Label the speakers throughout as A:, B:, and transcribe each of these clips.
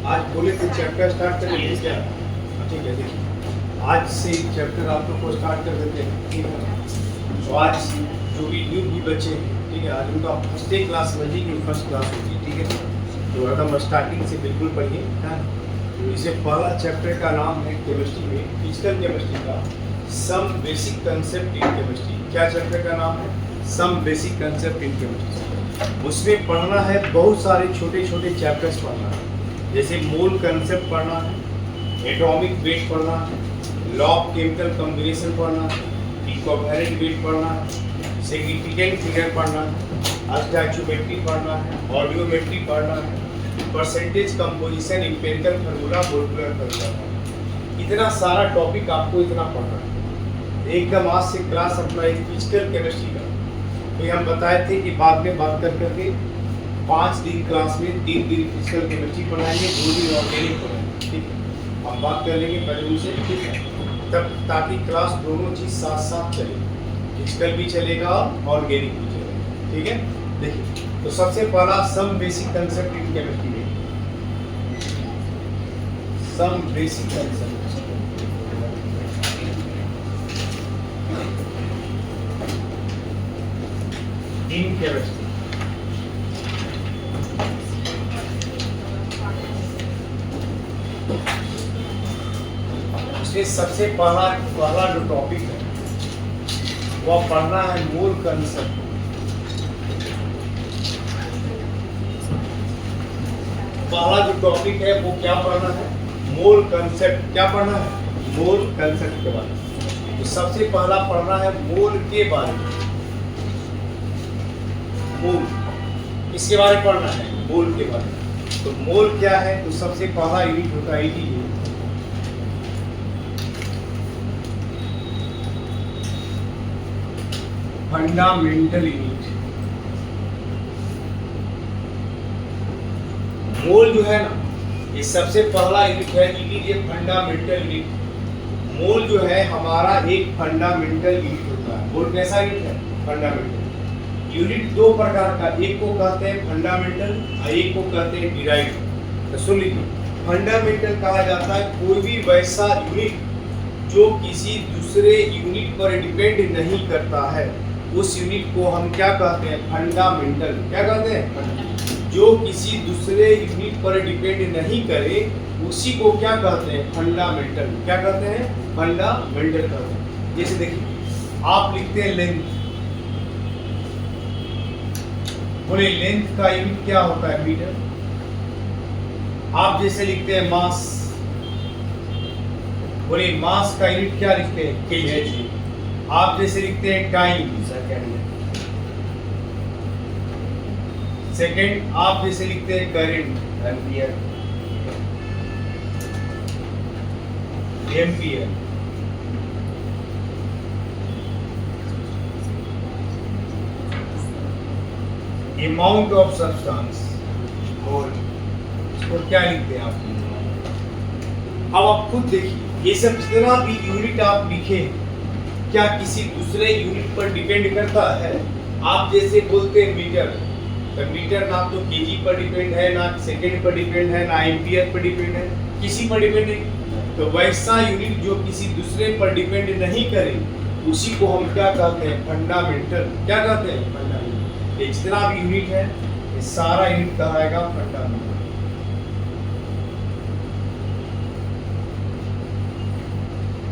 A: आज बोले तो चैप्टर स्टार्ट करेंगे क्या? ठीक है, देखिए आज से चैप्टर आप लोग को स्टार्ट कर देते हैं, ठीक है। तो आज जो भी न्यू भी बच्चे हैं, ठीक है, आज उनका फर्स्ट डे क्लास समझिए, फर्स्ट क्लास होगी, ठीक है। तो एकदम स्टार्टिंग से बिल्कुल पढ़िए, है। तो इसे पहला चैप्टर का नाम है केमिस्ट्री में, फिजिकल केमिस्ट्री का some basic concept in chemistry. क्या चैप्टर का नाम है? Some basic concept in chemistry. उसमें पढ़ना है बहुत सारे छोटे छोटे चैप्टर्स पढ़ना है, जैसे मोल कंसेप्ट पढ़ना है, एटॉमिक वेट पढ़ना है, लॉ ऑफ केमिकल कॉम्बिनेशन पढ़ना है, इक्विवेलेंट वेट पढ़ना है, सिग्निफिकेंट फिगर पढ़ना है, स्टैचूमेट्री पढ़ना है, ऑडियोमेट्री पढ़ना है, percentage composition, empirical formula, molecular formula. इतना सारा टॉपिक आपको इतना पढ़ना है। एकदम आज से क्लास अपना एक फिजिकल केमिस्ट्री का तो हम बताए थे कि बाद में बात कर करके 5 दिन क्लास में 3 दिन फिजिकल केमिस्ट्री पढ़ाएंगे, 2 दिन ऑर्गेनिक पढ़ाएंगे, ठीक है। हम बात कर लेंगे पहले उनसे, ठीक है, तब ताकि क्लास दोनों चीज़ साथ साथ चले, फिजिकल भी चलेगा और ऑर्गेनिक भी चलेगा, ठीक है। देखिए तो सबसे पहला some basic concept in chemistry में, some basic concept in chemistry. इसमें सबसे पहला जो टॉपिक है वह पढ़ना है मोल कंसेप्ट। पहला जो टॉपिक है वो क्या पढ़ना है? मोल कंसेप्ट। क्या पढ़ना है? मोल कंसेप्ट के बारे में। तो सबसे पहला पढ़ना है मोल के बारे में। मोल किसके बारे में पढ़ना है? मोल के बारे में। तो मोल क्या है? तो सबसे पहला यूनिट होता है फंडामेंटल यूनिट। मोल जो है ना, ये सबसे पहला यूनिट है, ये फंडामेंटल यूनिट। मोल जो है हमारा एक फंडामेंटल यूनिट होता है। मोल कैसा यूनिट है? Fundamental unit. दो प्रकार का, एक को कहते हैं फंडामेंटल और एक को कहते हैं डिराइव्ड। तो सुन लीजिए, फंडामेंटल कहा जाता है कोई भी वैसा यूनिट जो किसी दूसरे यूनिट पर डिपेंड नहीं करता है, उस यूनिट को हम क्या कहते हैं? फंडामेंटल। क्या कहते हैं? जो किसी दूसरे यूनिट पर डिपेंड नहीं करे उसी को क्या कहते हैं? फंडामेंटल। क्या कहते हैं? फंडामेंटल कहते हैं। जैसे देखिए आप लिखते हैं लेंथ, बोले लेंथ का यूनिट क्या होता है? मीटर। आप जैसे लिखते हैं मास, बोले मास का यूनिट क्या लिखते हैं? केजी। आप जैसे लिखते हैं टाइम, सेकेंड। आप जैसे लिखते हैं current, ampere, ampere. Amount of substance, mole. इसको क्या लिखते हैं आप? अब आप खुद देखिए, ये सब जितना भी यूनिट आप लिखे क्या किसी दूसरे यूनिट पर डिपेंड करता है? आप जैसे बोलते हैं मीटर, तो मीटर ना तो केजी पर डिपेंड है, ना सेकेंड पर डिपेंड है, ना एम्पियर पर डिपेंड है, किसी पर डिपेंड नहीं। तो वैसा यूनिट जो किसी दूसरे पर डिपेंड नहीं करे उसी को हम क्या कहते हैं? फंडामेंटल। क्या कहते हैं? फंडामेंटल। ये जितना भी यूनिट है ये सारा यूनिट कहलाएगा फंडामेंटल।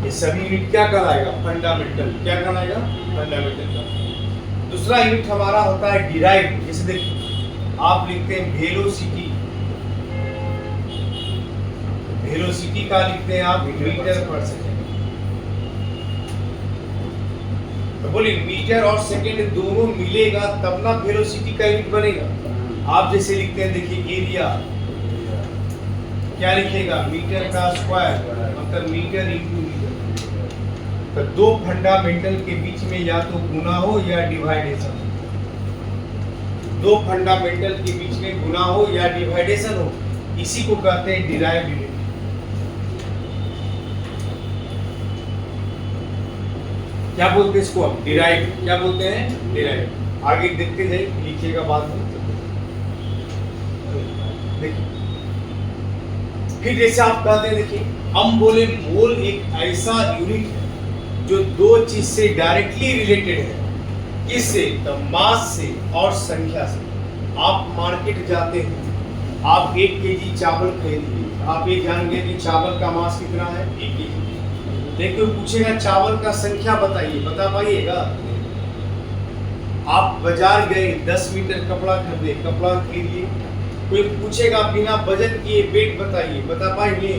A: ये सभी यूनिट क्या कहलाएगा? फंडामेंटल। क्या कहलाएगा? फंडामेंटल का। दूसरा यूनिट हमारा होता है डिराइव्ड। जैसे देखिए आप लिखते हैं वेलोसिटी, वेलोसिटी का लिखते हैं आप मीटर पर सेकेंड। तो बोलिए मीटर और सेकेंड दोनों मिलेगा तब ना वेलोसिटी का यूनिट बनेगा। आप जैसे लिखते हैं, देखिए एरिया क्या लिखेगा? मीटर का स्क्वायर, मतलब मीटर इंटू मीटर। तो दो फंडामेंटल के बीच में या तो गुना हो या डिवाइडेशन हो। दो फंडामेंटल के बीच में गुना हो या डिवाइडेशन हो, इसी को कहते हैं डिराइव्ड यूनिट। क्या बोलते हैं इसको? हम डिराइव्ड। क्या बोलते हैं? डिराइव्ड। आगे देखते जाइए, लिखिएगा बाद में। देखिए फिर जैसे आप कहते हैं, देखिए हम बोले मोल एक ऐसा यूनिट है जो दो चीज से डायरेक्टली रिलेटेड है। किससे? तो मास से और संख्या से। आप मार्केट जाते हैं, आप 1 केजी चावल खरीदिए, आप ये जान गए कि चावल का मास कितना है, 1 केजी। देखो पूछेगा चावल का संख्या बताइए, बता पाइएगा? आप बाजार गए 10 मीटर कपड़ा खरीदे, कपड़ा खरीदिए, कोई पूछेगा बिना वजन किए वेट बताइए, बता पाएंगे?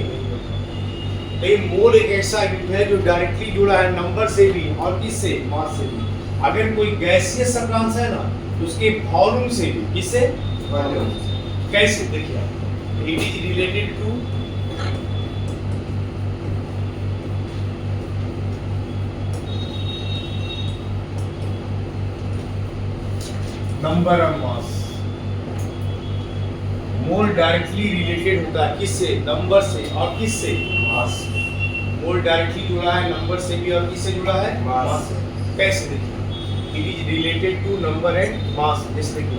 A: लेकिन मोल एक ऐसा यूनिट है जो डायरेक्टली जुड़ा है नंबर से भी और किससे? मास से भी। अगर कोई गैसीय सब्सटेंस है ना तो उसके वॉल्यूम से भी। किससे? वॉल्यूम से। कैसे? देखिए it is related to number of mass. Mole directly related होता है किससे? नंबर से और किससे? मास। मोल डायरेक्टली जुड़ा है नंबर से भी और किससे जुड़ा है? मास से। कैसे? देखिए it is related to number and mass. जैसे कि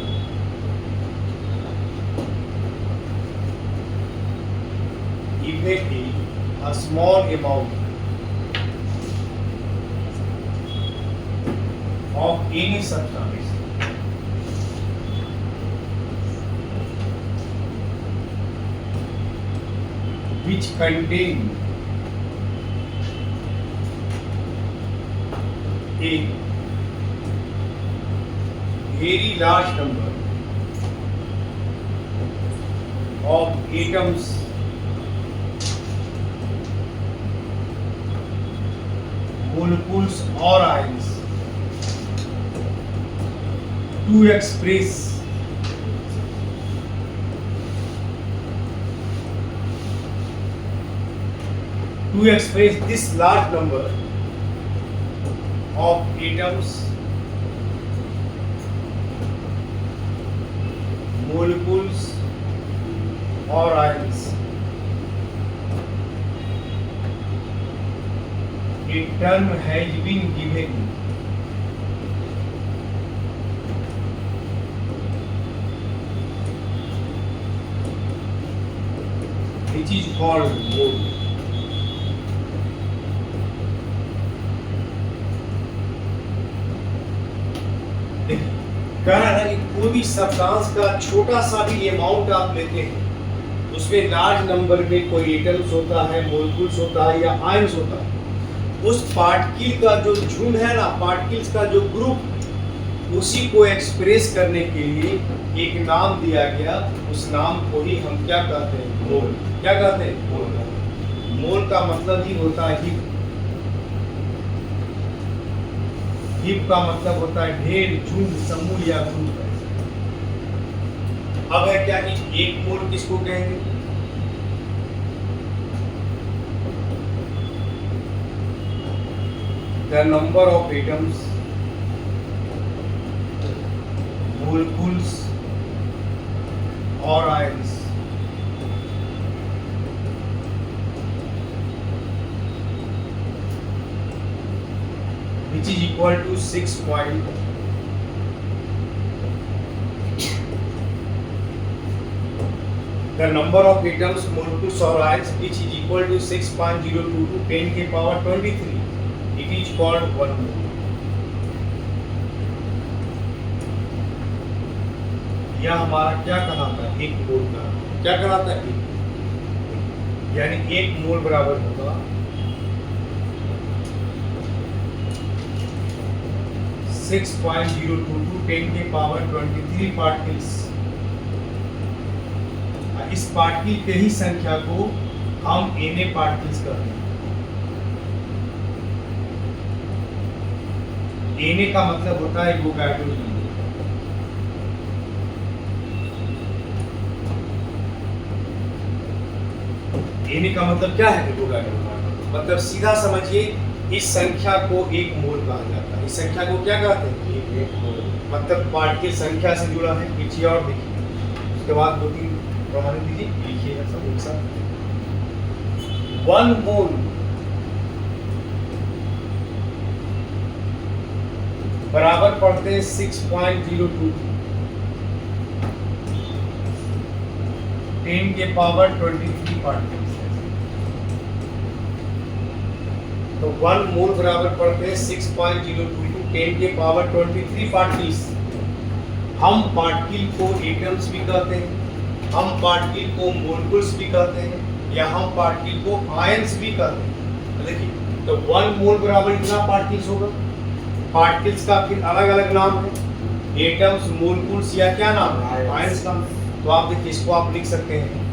A: if a small amount of any substance which contain a very large number of atoms molecules or ions to express this large number of atoms, molecules or ions, a term has been given which is called mole. कह रहा है कि कोई भी substance का छोटा सा भी अमाउंट आप लेते हैं, उसमें लार्ज नंबर में कोई एटम्स होता है, मोलिक्यूल्स होता है या आयंस होता है, उस पार्टिकल का जो झुंड है ना, पार्टिकल्स का जो ग्रुप, उसी को एक्सप्रेस करने के लिए एक नाम दिया गया। उस नाम को ही हम क्या कहते हैं? मोल। क्या कहते हैं? मोल। मोल का मतलब ही होता है हिप। हिप का मतलब होता है ढेर, झुंड, समूह या ग्रुप। अब है क्या कि एक मोल किसको कहेंगे? The number of atoms, molecules or ions which is equal to 6 point the number of atoms, molecules or ions which is equal to 6.02 to 10 के power 23, it is called 1 mole। यह हमारा क्या कहलाता है? एक मोल का। क्या कहलाता है? यानी एक मोल बराबर होगा 6.02 टू 10 के पावर 23 पार्टिकल्स। इस पार्टिकल के ही संख्या को हम Na पार्टिकल्स कहते हैं। Na का मतलब होता है एवोगाड्रो नंबर। Na का मतलब क्या है? Avogadro number. मतलब सीधा समझिए, इस संख्या को एक मोल कहा जाता है। इस संख्या को क्या कहते हैं? एक मोल। मतलब पार्टिकल संख्या से जुड़ा है। पीछे और देखिए, उसके बाद 2-3 प्रमाण दीजिए, लिखिएगा सब एक साथ। 1 मोल बराबर पड़ते हैं 6.02 10 के पावर 23 पार्टिकल्स है। तो 1 मोल बराबर पड़ते हैं 6.022 10 के पावर 23 पार्टिकल्स। हम पार्टिकल को एटम्स भी कहते हैं, हम पार्टिकल को मोलकुल्स भी कहते हैं, या हम पार्टिकल को आयंस भी कहते हैं। देखिए, तो 1 मोल बराबर इतना पार्टिकल्स होगा। पार्टिकल्स का फिर अलग अलग नाम है, एटम्स, मोलकुल्स, या क्या नाम है, आयंस नाम। तो आप देखिए, इसको आप लिख सकते हैं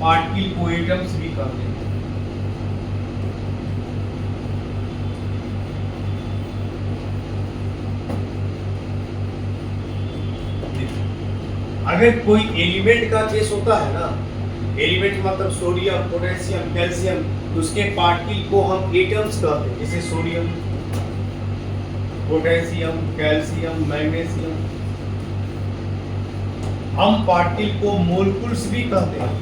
A: पार्टिकल को एटम्स भी कहते हैं। अगर कोई एलिमेंट का केस होता है ना, एलिमेंट मतलब सोडियम, पोटेशियम, कैल्शियम, तो उसके पार्टिकल को हम एटम्स कहते हैं, जैसे सोडियम, पोटेशियम, कैल्शियम, मैग्नीशियम। हम पार्टिकल को मोलकुल्स भी कहते हैं।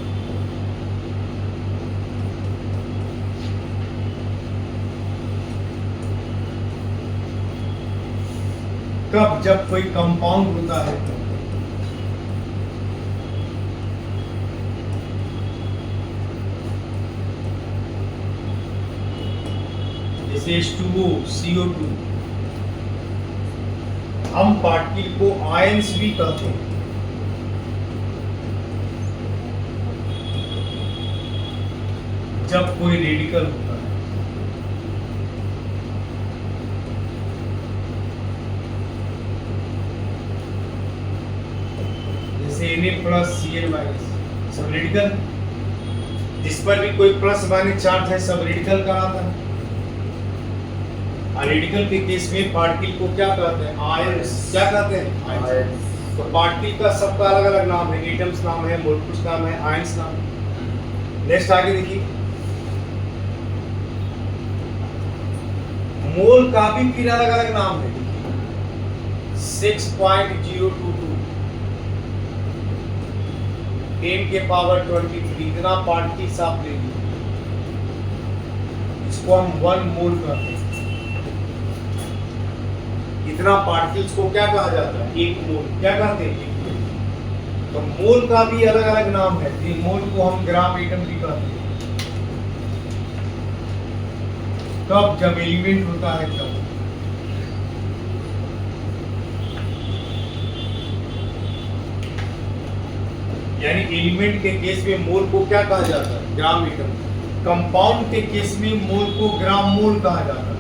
A: कब? जब कोई कंपाउंड होता है तो। जैसे H2O, CO2। हम पार्टिकल को आयंस भी कहते हैं। जब कोई रेडिकल होता है। जैसे Na+ Cl-, सब रेडिकल। जिस पर भी कोई प्लस माइनस चार्ज है सब रेडिकल कहलाता है। रेडिकल के केस में पार्टिकल को क्या कहते हैं? आयंस। क्या कहते हैं? आयंस। तो पार्टिकल का सबका अलग अलग नाम है, एटम्स नाम है, मोलकुल्स नाम है, आयंस नाम है। नेक्स्ट आगे देखिए, मोल का भी फिर अलग अलग नाम है। 6.022 10 के पावर 23 इतना पार्टिकल्स आप ले लीजिए, इसको हम 1 मोल कहते हैं। इतना पार्टिकल्स को क्या कहा जाता है? 1 मोल। क्या कहते हैं? 1 मोल। तो मोल का भी अलग अलग नाम है। मोल को हम ग्राम एटम भी कहते हैं। कब? जब एलिमेंट होता है तब। यानी एलिमेंट के केस में मोल को क्या कहा जाता है? Gram atom. कंपाउंड के केस में मोल को ग्राम मोल कहा जाता है।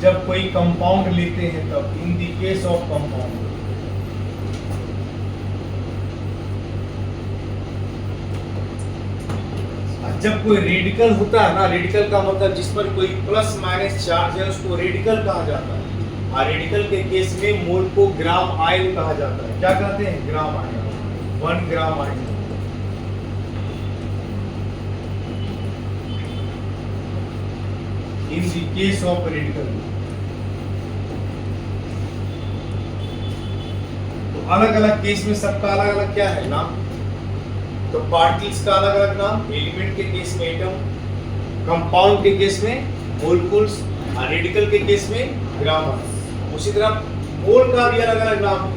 A: जब कोई कंपाउंड लेते हैं तब, इन द केस ऑफ कंपाउंड। जब कोई रेडिकल होता है ना, रेडिकल का मतलब जिस पर कोई प्लस माइनस चार्ज है उसको रेडिकल कहा जाता है। और रेडिकल के केस में मोल को ग्राम आयन कहा जाता है। क्या कहते हैं? Gram ion. 1 gram ion. In the case of radical. तो अलग अलग केस में सबका अलग अलग क्या है नाम? तो पार्टिकल्स का अलग अलग नाम, एलिमेंट के केस में एटम, कंपाउंड के केस में मोलकुल्स, और रेडिकल के केस में ग्राम आयन। उसी तरह मोल का भी अलग अलग नाम है।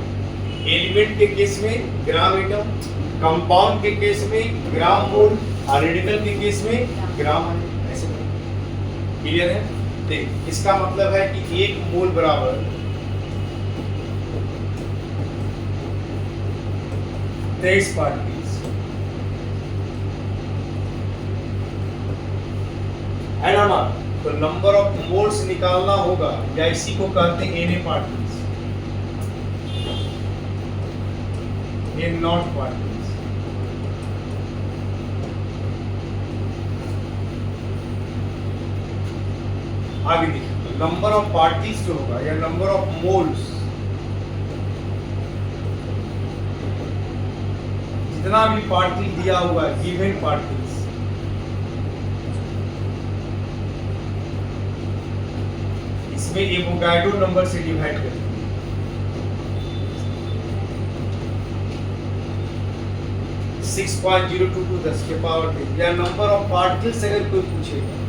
A: एलिमेंट के केस में ग्राम एटम, कंपाउंड के केस में ग्राम मोल, और रेडिकल के केस में ग्राम आयन। ऐसे क्लियर है? ठीक, इसका मतलब है कि 1 मोल बराबर 23 पार्टिकल्स। है ना? तो नंबर ऑफ मोल्स निकालना होगा, या इसी को कहते हैं Na पार्टिकल्स, N0 पार्टिकल्स। आगे देखिए, नंबर ऑफ पार्टिकल्स जो होगा, या नंबर ऑफ मोल्स, जितना भी पार्टिकल दिया हुआ है, गिवन पार्टिकल्स, इसमें एवोगाड्रो नंबर से डिवाइड करें। सिक्स 6.022 10 के पावर 3, या नंबर ऑफ पार्टिकल्स अगर कोई पूछेगा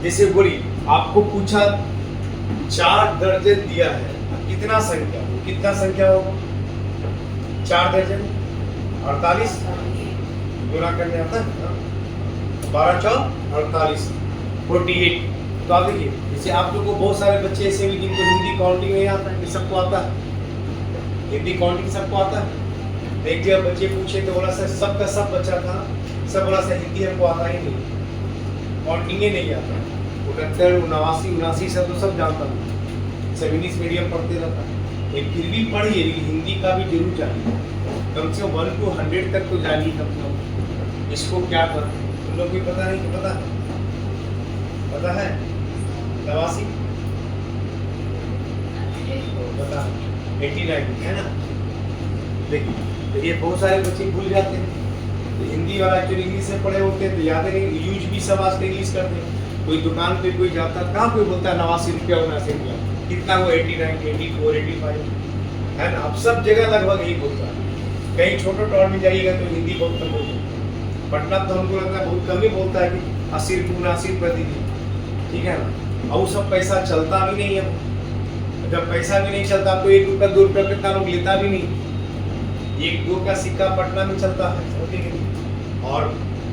A: जैसे बोली आपको पूछा 4 दर्जन दिया है, कितना संख्या, कितना संख्या होगा? 4 दर्जन 48 गुना करने आता है, 12 चौक 48 48। तो आप देखिए, जैसे आप लोग को बहुत सारे बच्चे ऐसे भी जिनको हिंदी काउंटिंग नहीं आता है, सबको आता है हिंदी काउंटिंग, सबको आता है। एक जगह बच्चे पूछे तो बोला सर सबका सब बच्चा था, सब बोला सर हिंदी हमको आता ही नहीं, काउंटिंग ही नहीं आता। 69 89 89 सब तो सब जानता हूँ, सब इंग्लिश मीडियम पढ़ते रहता है, लेकिन फिर भी पढ़िए, लेकिन हिंदी का भी जरूर जानिए, कम से कम 1 to 100 तक तो जानिए कम से कम। इसको क्या कर तुम लोग को पता नहीं, पता है? पता है 89 पता 89 है ना? देखिए तो ये बहुत सारे बच्चे भूल जाते हैं, तो हिंदी वाला एक्चुअली इंग्लिश से पढ़े होते हैं तो याद नहीं, यूज भी सब आज इंग्लिश करते हैं। कोई दुकान पे कोई जाता है, कहाँ कोई बोलता है 89 रुपया 89 रुपया, कितना वो 89 84 85 है ना? अब सब जगह लगभग यही बोलता है। कहीं छोटे टाउन में जाइएगा तो हिंदी बहुत कम बोलते हैं, पटना तो हमको लगता है बहुत कम ही बोलता है कि 80 रुपये 79 प्रतिदिन, ठीक है ना? और वो सब पैसा चलता भी नहीं है, जब पैसा भी नहीं चलता तो 1 रुपया 2 रुपया कितना लोग लेता भी नहीं। 1-2 का सिक्का पटना में चलता है, और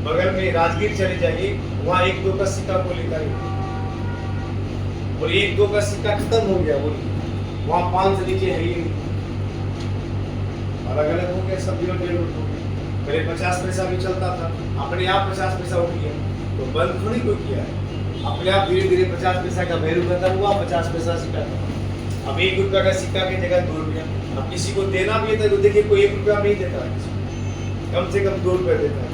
A: बगल में राजगीर चले जाइए, वहाँ 1-2 का सिक्का को लेता है, और 1-2 का सिक्का खत्म हो गया, बोलिए वहाँ 5 से नीचे है ही नहीं, अलग अलग हो गया, सब जगह नोट हो गया। पहले 50 पैसा भी चलता था, अपने आप 50 पैसा उठ गया, तो बंद थोड़ी कोई किया है, अपने आप धीरे धीरे 50 पैसा का वैल्यू खत्म हुआ, 50 पैसा सिक्का था। अब 1 रुपया का सिक्का की जगह 2 रुपया। अब किसी को देना भी है तो देखिए कोई 1 रुपया नहीं देता है, कम से कम 2 रुपये देता है।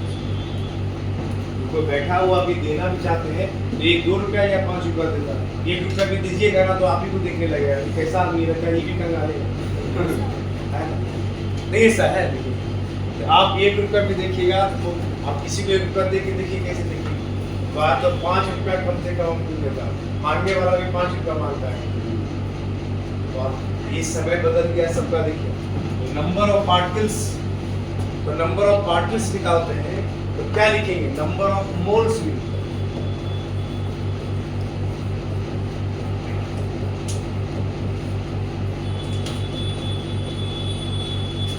A: कोई बैठा हुआ भी देना भी चाहते हैं तो 1-2 रुपया या 5 रुपया देता है। 1 रुपया भी दीजिएगा ना तो आप ही को देखने लगेगा कैसा आदमी रखा है, ये भी कंगालेगा, नहीं ऐसा है। देखिए तो आप 1 रुपया भी देखिएगा तो आप किसी को 1 रुपया दे के देखिए कैसे देखिए, तो आज तो 5 रुपया कम से कम हमको देता है, मांगने वाला भी 5 रुपया मांगता है। ये समय बदल गया सबका। देखिए नंबर ऑफ पार्टिकल्स, तो नंबर ऑफ पार्टिकल्स निकालते हैं तो क्या लिखेंगे? नंबर ऑफ मोल्स भी,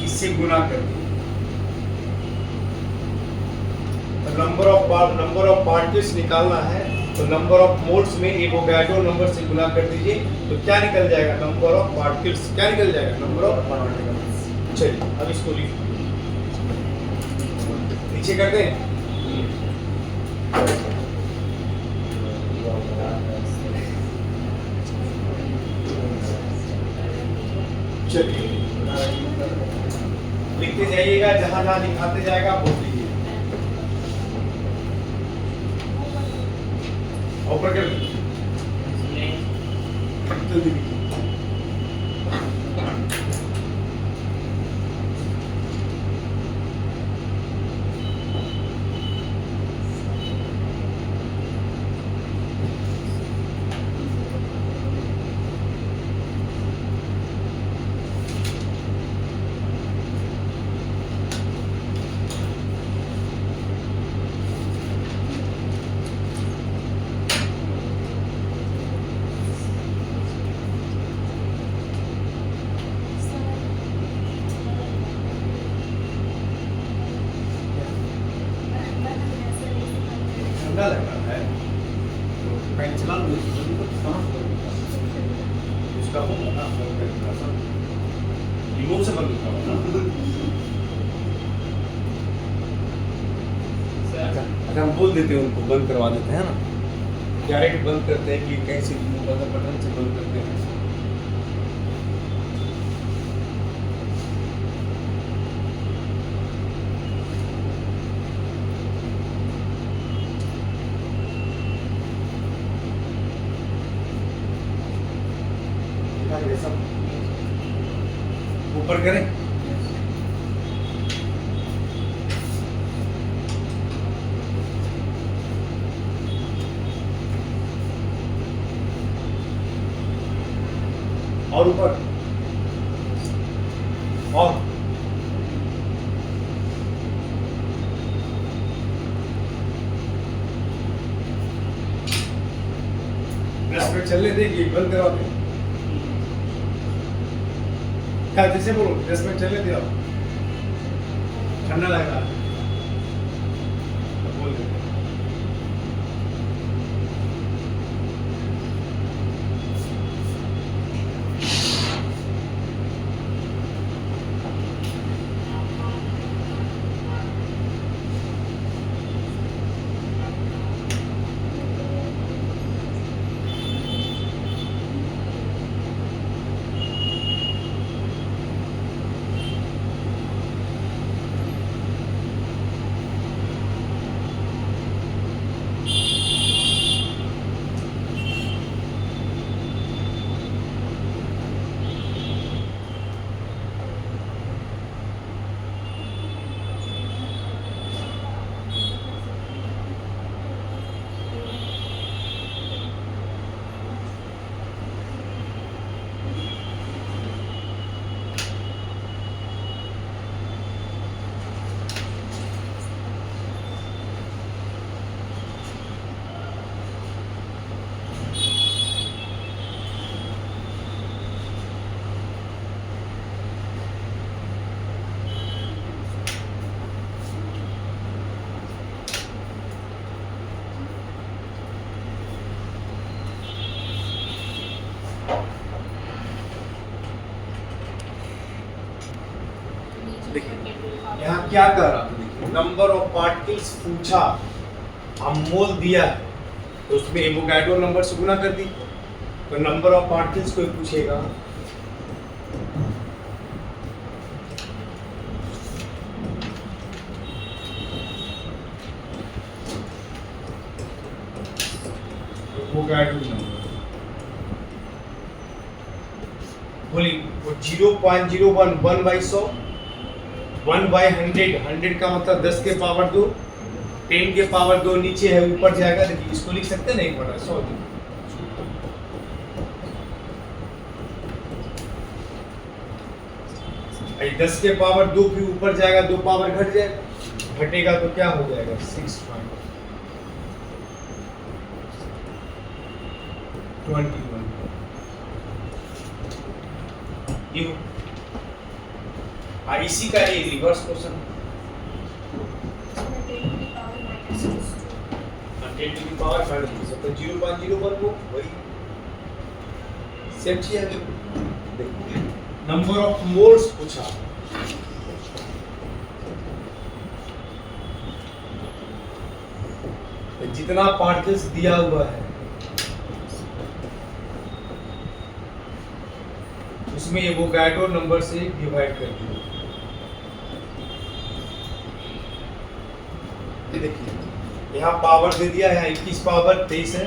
A: इससे गुना करके तो नंबर ऑफ पार्टिकल्स निकालना है, तो नंबर ऑफ मोल्स में एवोगाड्रो नंबर से गुना कर दीजिए तो क्या निकल जाएगा? Number of particles. क्या निकल जाएगा? Number of particles. चलिए अब इसको लिख नीचे करते हैं। चलिए लिखते जाइएगा, जहां जहां लिखाते जाएगा बोल दीजिए। ऊपर कर ठंडा लग रहा है तो फैन चला लो, इसका होगा ना रिमोट से बंद होगा ना। अच्छा हम बोल देते हैं उनको, बंद करवा देते हैं ना, डायरेक्ट बंद करते हैं कि कैसे बटन से बंद करते हैं। ऊपर करें और ऊपर और में चलने देंगे, बंद करवा दें। क्या जैसे बोलो 10 मिनट चलने दे, आप ठंडा लग रहा है तो बोल देते। यहाँ क्या कर रहा था, नंबर ऑफ पार्टिकल्स पूछा, हम मोल दिया है तो उसमें एवोगाड्रो नंबर से गुना कर दी, तो नंबर ऑफ पार्टिकल्स को पूछेगा। एवोगाड्रो नंबर बोली वो 0.01 1/100 1/100, 100 का मतलब 10 के पावर 2, 10 के पावर 2 नीचे है ऊपर जाएगा। देखिए इसको लिख सकते हैं ना 1/100। 10 के पावर 2 भी ऊपर जाएगा, 2 पावर घट जाएगा, घटेगा तो क्या हो जाएगा 6.21। इसी का एक reverse question 10 to the power -2, तो 0.01 को वही सेम चीज है। देखिए नंबर ऑफ मोल्स पूछा, जितना पार्टिकल्स दिया हुआ है उसमें एवोगाड्रो नंबर से डिवाइड कर दिया। देखिए यहाँ पावर दे दिया है 21 पावर 23 है,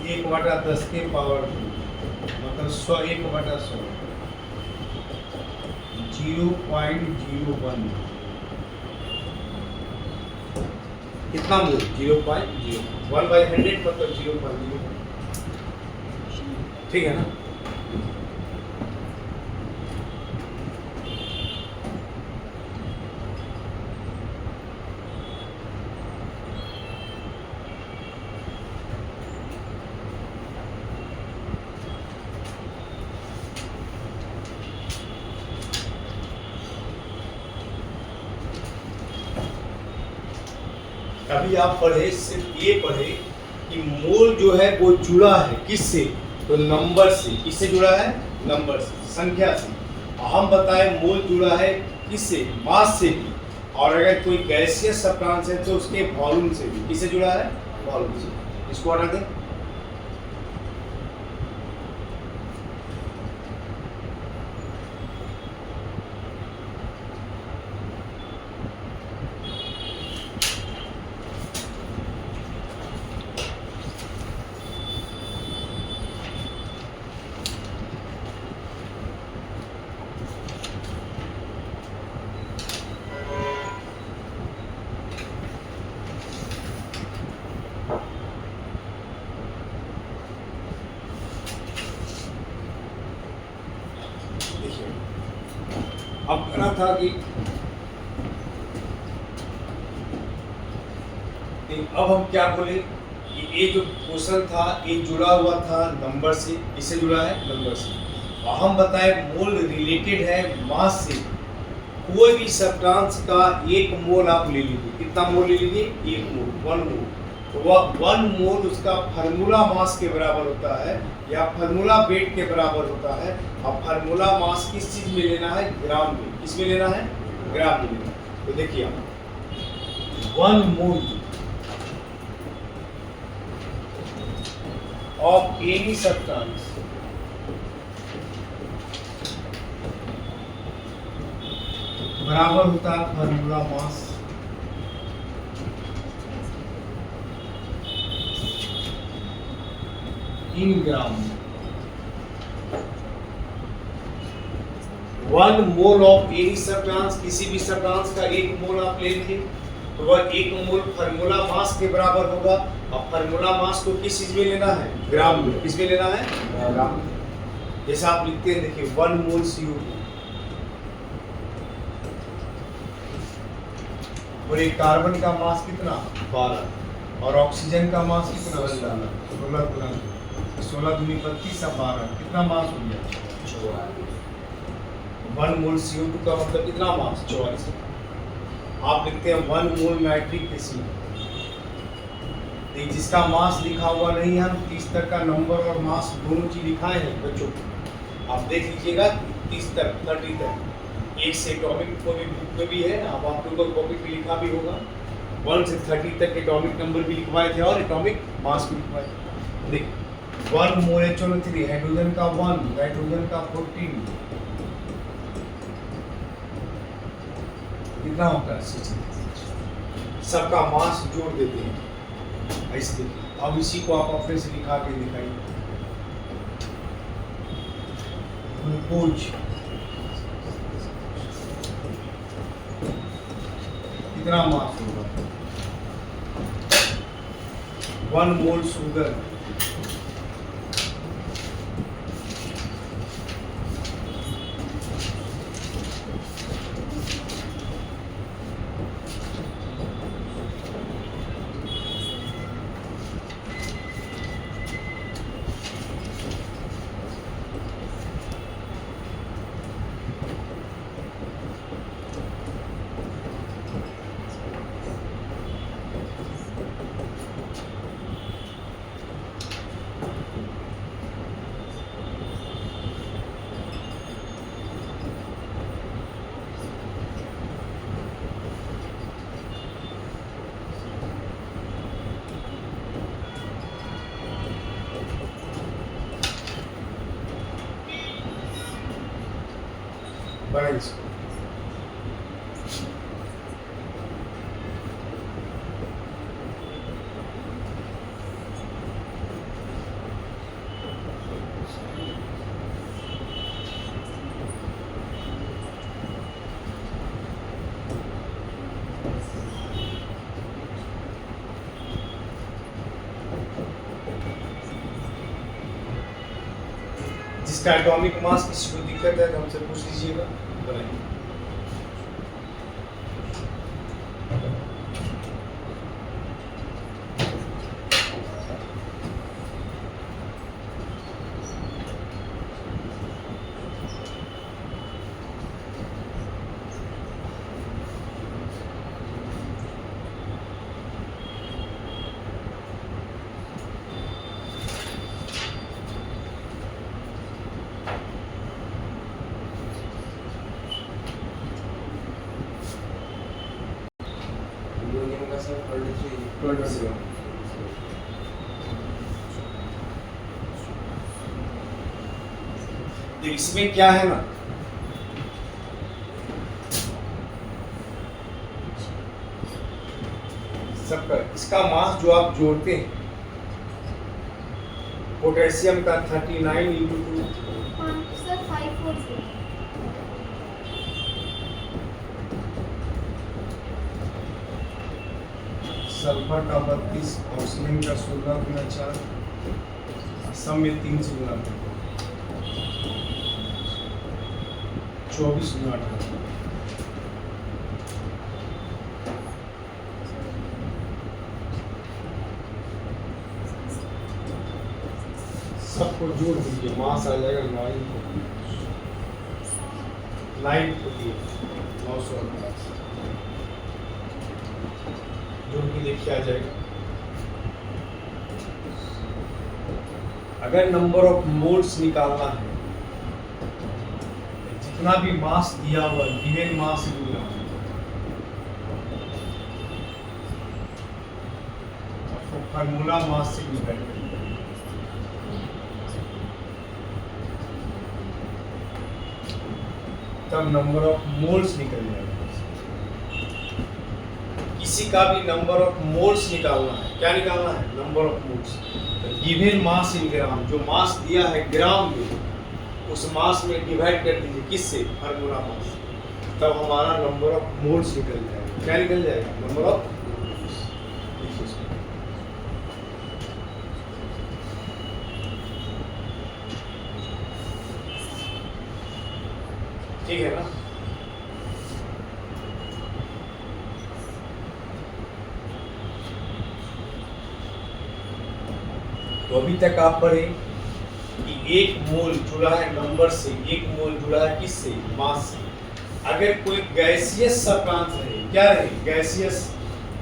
A: 1/10 के पावर मतलब 100 1/100 0.01 कितना मोल 0.0 1/100 मतलब 0.0, ठीक है ना। अभी आप पढ़े, सिर्फ ये पढ़े कि मोल जो है वो जुड़ा है किससे, तो नंबर से। किससे जुड़ा है, नंबर से, संख्या से। हम बताएं मोल जुड़ा है किससे, मास से भी, और अगर कोई गैसियस सब्सटेंस है तो उसके वॉल्यूम से भी। किससे जुड़ा है, वॉल्यूम से। इसको हटा दें। अब कहना था कि अब हम क्या बोले, कि ये जो क्वेश्चन था ये जुड़ा हुआ था नंबर से, इससे जुड़ा है नंबर से, और हम बताए मोल रिलेटेड है मास से। कोई भी सब्सटेंस का 1 मोल आप ले लीजिए, कितना मोल ले लीजिए, 1 मोल, 1 मोल, तो वह 1 मोल उसका फार्मूला मास के बराबर होता है या फार्मूला वेट के बराबर होता है। अब फार्मूला मास किस चीज में लेना है, ग्राम में, किसमें लेना है, ग्राम में लेना है। तो देखिए आप 1 मोल of any substance बराबर होता है formula mass in gram. 1 mole of any substance, किसी भी सब्सटेंस का 1 मोल आप ले लीजिए, तो वह 1 मोल फार्मूला मास के बराबर होगा। अब फार्मूला मास को किस चीज में लेना है, ग्राम में, किस में लेना है, ग्राम में। जैसे आप लिखते हैं, देखिए 1 मोल CO2 और एक कार्बन का मास कितना, 12, और ऑक्सीजन का मास कितना, 16 16 दूनी 32 और 12 कितना मास हो गया, 1 मोल CO2 का मतलब कितना मास, 44। आप लिखते हैं 1 मोल नाइट्रिक एसिड, जिसका मास लिखा हुआ नहीं है, हम 30 तक का नंबर और मास दोनों चीज लिखाए हैं बच्चों को, आप देख लीजिएगा 30 तक 30 तक, एक से एटॉमिक को भी बुक में भी है, अब आप लोगों को कॉपी पे लिखा भी होगा, 1 से 30 तक एटॉमिक नंबर भी लिखवाए थे और एटॉमिक मास भी लिखवाए। देखिए 1 मोल HNO3, हाइड्रोजन का 1, नाइट्रोजन का 14, कितना होता है 60। सबका मास जोड़ देते हैं ऐसे देखिए। अब इसी को आप अपने से लिखा के दिखाइए, ग्लूकोज कितना मास होगा, 1 मोल शुगर, बनाइए इसको। जिसका एटॉमिक मास किसी को दिक्कत है तो हमसे पूछ लीजिएगा, बनाइए। इसमें क्या है ना, सबका इसका मास जो आप जोड़ते हैं, पोटेशियम का 39 × 2, सल्फर का 32, ऑक्सीजन का 16 × 4, सब में 3 से गुना 24 × 18। सबको जोड़ दीजिए, मास आ जाएगा 948 जोड़ के देखिए आ जाएगा। अगर नंबर ऑफ मोल्स निकालना है, जितना भी मास दिया हुआ गिवन मास फार्मूला मास से डिपेंड तब नंबर ऑफ मोल्स निकल जाएगा। किसी का भी नंबर ऑफ मोल्स निकालना है, क्या निकालना है? Number of moles. Given mass in gram, जो मास दिया है ग्राम में, उस मास में डिवाइड कर दीजिए किससे? Formula mass. तब हमारा नंबर ऑफ मोल्स निकल जाएगा। क्या निकल जाएगा? Number of moles. ठीक है ना? तो अभी तक आप पढ़े कि एक मोल जुड़ा है नंबर से, एक मोल जुड़ा है किससे? मास से। अगर कोई गैसियस सब्सटेंस रहे, क्या रहे? गैसियस,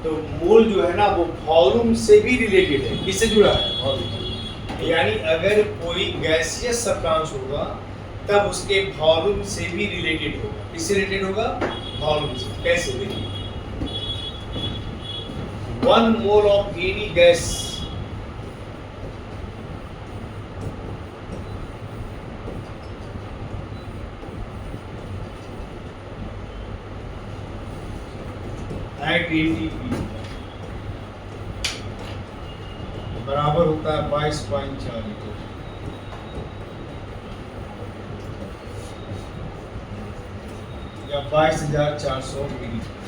A: तो मोल जो है ना वो वॉल्यूम से भी रिलेटेड है। किससे जुड़ा है? वॉल्यूम। यानी अगर कोई गैसियस सब्सटेंस होगा तब उसके वॉल्यूम से भी रिलेटेड होगा। किससे रिलेटेड होगा? वॉल्यूम से। कैसे? देखिए, 1 mole of any gas at ATP बराबर होता है 22.4 लीटर। या 22,400 मिलीलीटर।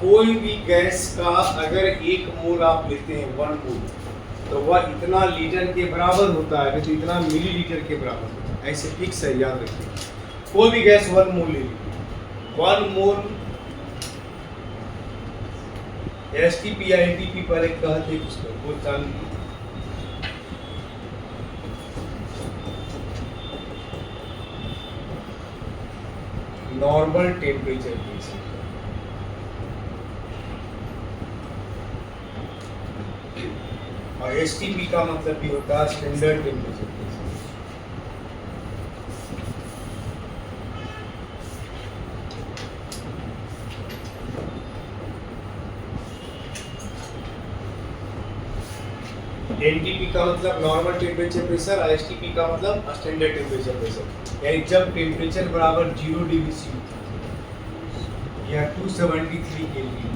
A: कोई भी गैस का अगर एक मोल आप लेते हैं 1 मोल, तो वह इतना लीटर के बराबर होता है, तो इतना मिलीलीटर के बराबर होता है। ऐसे फिक्स है, याद रखिए। कोई भी गैस 1 मोल ले लीजिए, 1 मोल एसटीपी या एटीपी पर एक कहते हैं उसको, वो जान लीजिए। Normal temperature pressure. और एसटीपी का मतलब भी होता है स्टैंडर्ड टेम्परेचर प्रेशर। एनटीपी का मतलब नॉर्मल टेम्परेचर प्रेशर और एसटीपी का मतलब स्टैंडर्ड टेम्परेचर प्रेशर। यानी जब टेम्परेचर बराबर 0 डिग्री सी या 273 केल्विन,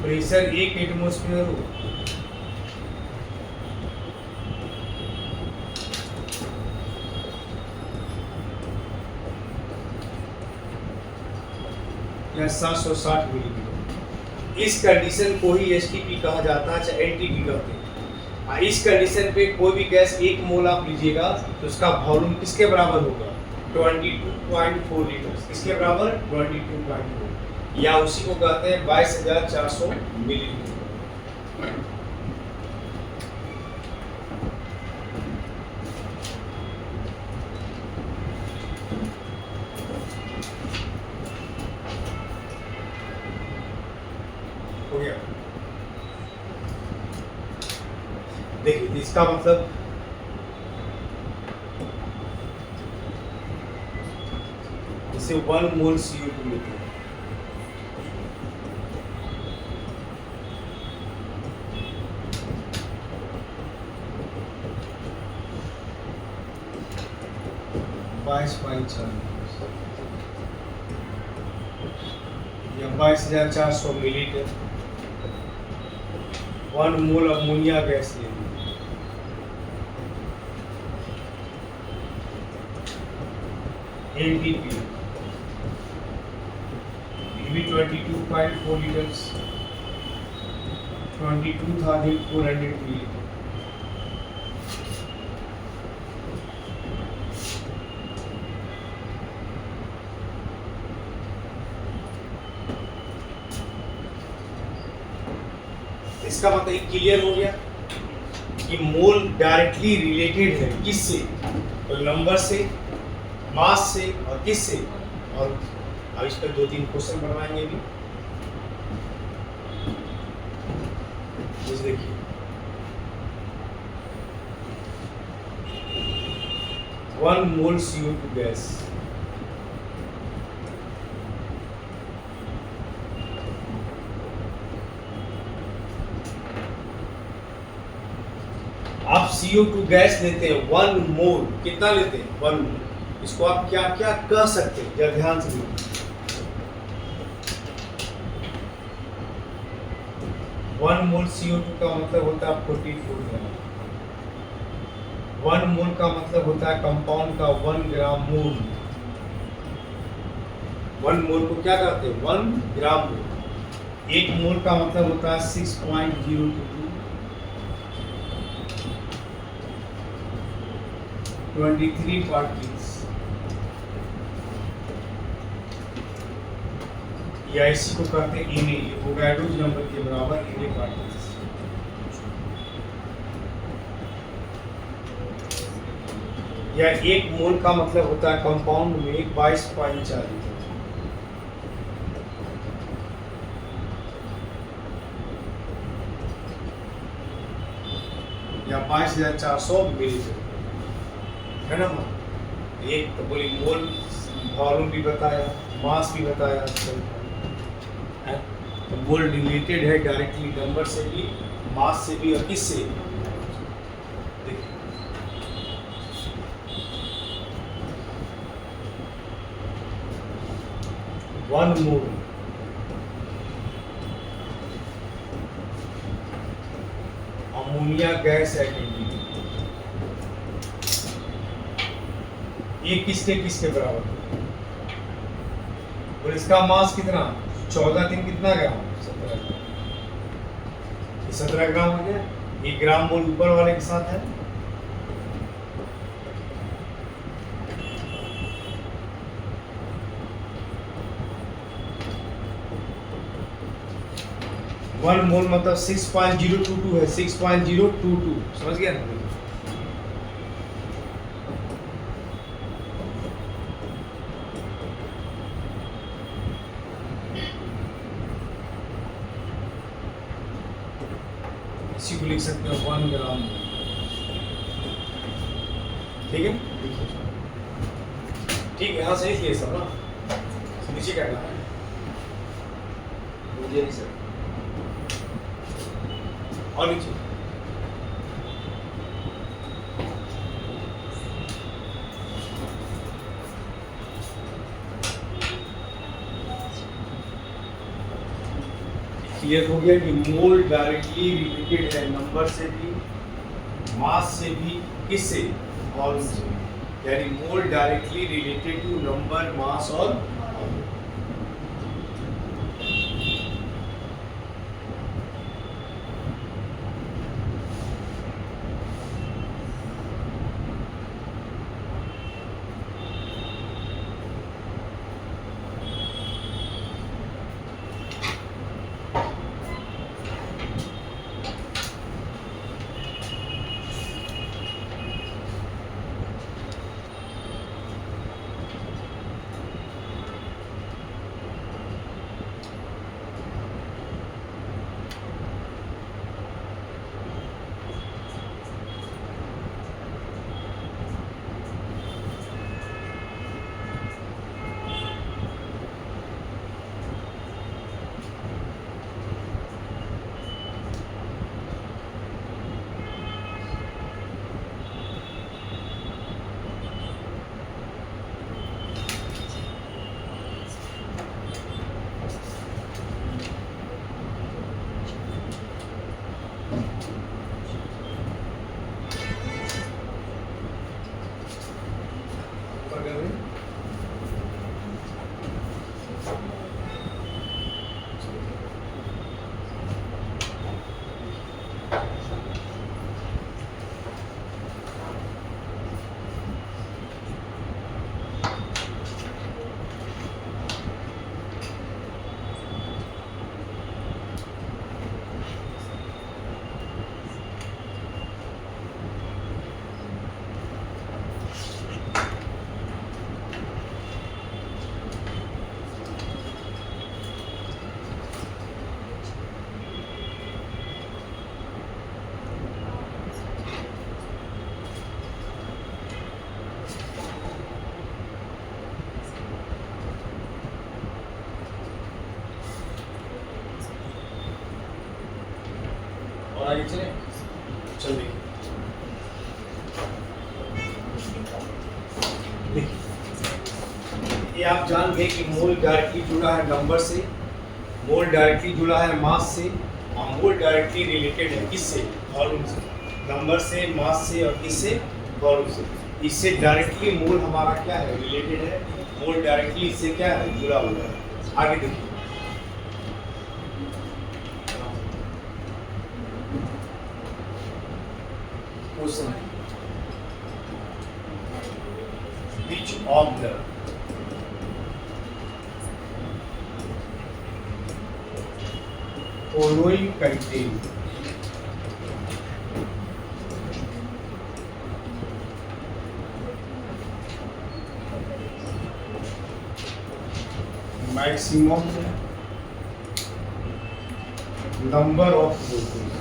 A: प्रेशर 1 एटमॉस्फेयर हो, या 760 मिलीमीटर, इस कंडीशन को ही एसटीपी कहा जाता है, चाहे एनटीपी कहते हैं। इस कंडीशन पे कोई भी गैस 1 मोल आप लीजिएगा तो उसका वॉल्यूम किसके बराबर होगा? 22.4 लीटर। किसके बराबर? 22.4, या उसी को कहते हैं 22,400 मिलीलीटर। हो गया? देखिए, इसका मतलब जैसे 1 मोल CO2 लेते हैं, या 22,400 मिलीलीटर। 1 मोल अमोनिया गैस ले लीजिए, एनटीपी भी 22.4 लीटर्स, 22,400 मिलीलीटर। इसका मतलब क्लियर हो गया? उसकी मोल डायरेक्टली रिलेटेड है किससे? तो नंबर से, मास से और किससे? और अब इस पर 2-3 क्वेश्चन बनवाएंगे भी। देखिए, 1 मोल CO2 गैस आप CO2 गैस लेते हैं 1 मोल, कितना लेते हैं? 1 मोल। इसको आप क्या क्या कह सकते हैं? जरा ध्यान से देखिए, 1 मोल CO2 का मतलब होता है 44 ग्राम। 1 मोल का मतलब होता है कंपाउंड का 1 ग्राम मोल। 1 मोल को क्या कहते हैं? 1 ग्राम मोल। 1 मोल का मतलब होता है 6.022 23 पार्टिकल्स, या इसी को कहते हैं Na, एवोगाड्रोस नंबर के बराबर Na पार्टिकल्स। या 1 मोल का मतलब होता है कंपाउंड में 22.4 लीटर, या 5,400 मिलीलीटर, है ना? एक तो बोली मोल वॉल्यूम भी बताया, मास भी बताया, तो मोल रिलेटेड है डायरेक्टली नंबर से भी, मास से भी, और किससे? देखिए, one mole ammonia gas atomic, ये किसके किसके बराबर? और इसका मास कितना? 14 कितना ग्राम? 17 ग्राम हो गया। 1 ग्राम मोल ऊपर वाले के साथ है। वन मोल मतलब 6.022 है, 6.022, समझ गया ना? इसी को लिख सकते हैं 1 ग्राम, ठीक है? ठीक है, हाँ सही किए सब ना, नीचे करना है मुझे नहीं सर, और नीचे क्लियर हो गया कि मोल डायरेक्टली रिलेटेड है नंबर से भी, मास से भी, किससे? वॉल्यूम से। यानी मोल डायरेक्टली रिलेटेड टू नंबर, मास और वॉल्यूम। और आगे चले, चल देखिए, ये आप जान गए कि मोल डायरेक्टली जुड़ा है नंबर से, मोल डायरेक्टली जुड़ा है मास से, और मोल डायरेक्टली रिलेटेड है किससे? वॉल्यूम से। नंबर से, मास से, और किससे? वॉल्यूम से। इससे डायरेक्टली मोल हमारा क्या है? रिलेटेड है। मोल डायरेक्टली इससे क्या है? जुड़ा हुआ है। आगे देखिए, question, which of the following contain maximum number of molecules?